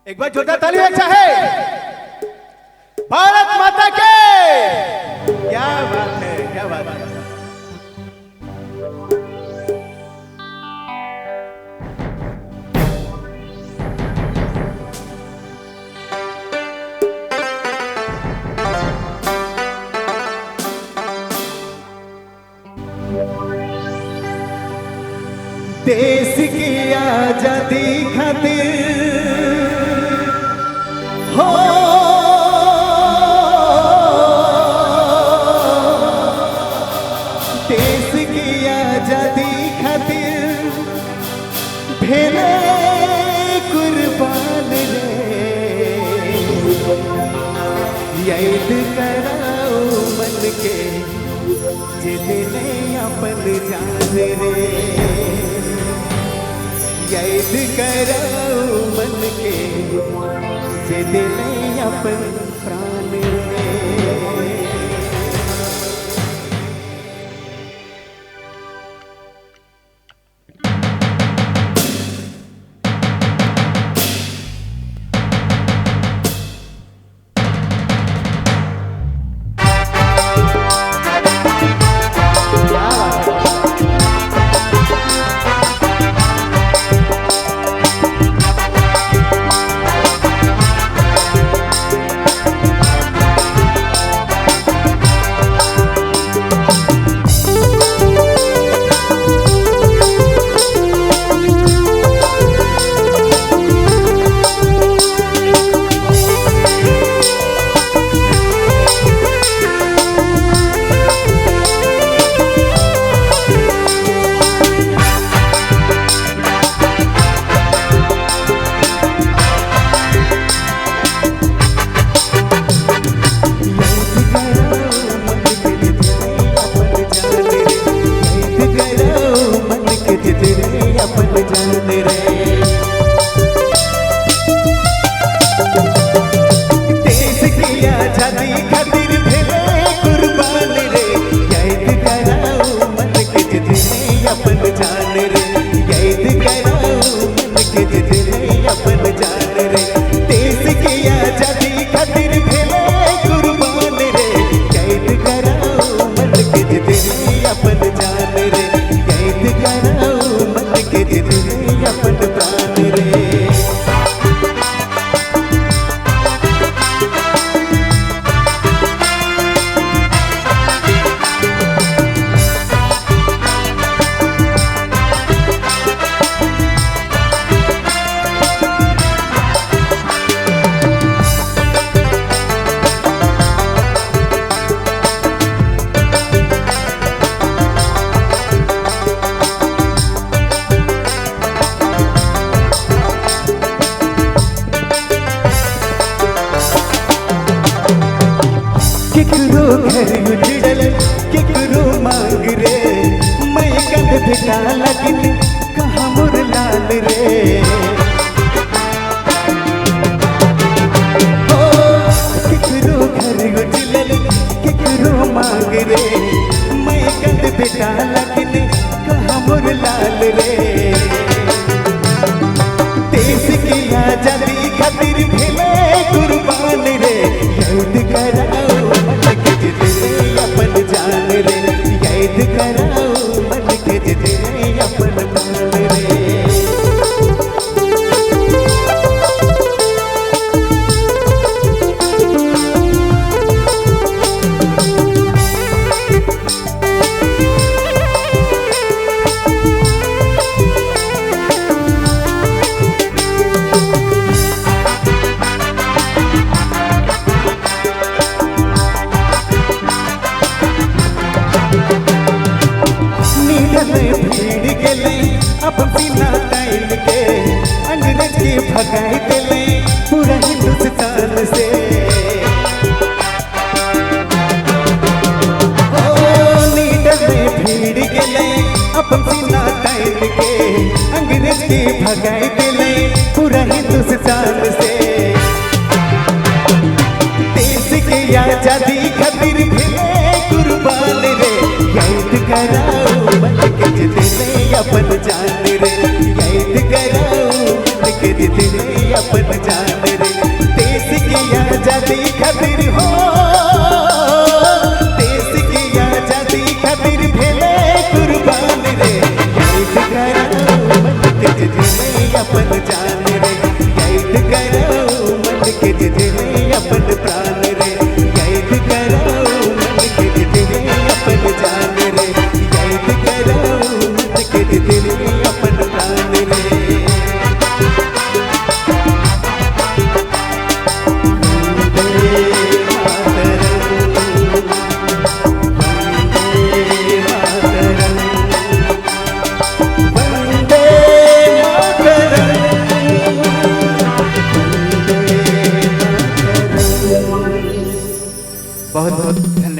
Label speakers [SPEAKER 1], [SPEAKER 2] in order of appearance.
[SPEAKER 1] एक बार जोरदार ताली अच्छा है भारत माता के। क्या बात है, क्या बात है। देश की आजादी खातिर हो देश की आजादी खातिर भेले कुर्बान रे। याद कराओ मन के जितने अपन जान रे। याद कराओ मन के जे दिले अपन प्राण रे। केकरो घर उजड़ल केकरो मांग रे। मैं कंध भेटा लगिन कहाँ मोर लाल रे। ओ केकरो घर उजड़ल केकरो मांग रे। मैं कंध भेटा लगिन कहाँ मोर लाल रे। देश की आजादी खातिर भेले कुर्बान रे। याद कराओ मन के जितने अपन जान रे। याद कराओ मन के जितने अपन प्राण रे। भीड़ गेले अपन सीना तान के अंग्रेज के भगाई देले पूरा हिंदुस्तान से। ओ नीडर में भीड़ गेले अपन सीना तान के अंग्रेज की भगाई दिले पूरा हिंदुस्तान से। देश के आजादी खातिर भेले कुर्बान रे, याद कराओ मन के जितने अपन जान रे, याद कराओ मन के जितने अपन जान रे। देश की आजादी खातिर हो, देश की आजादी खातिर भेले कुर्बान रे, याद कराओ मन के जितने अपन जान रे, याद कराओ मन के जितने अपन प्राण रे, याद कराओ मन के जितने अपन जान रे, याद कराओ मन के जितने अपन प्राण रे। बहुत बहुत धन्यवाद।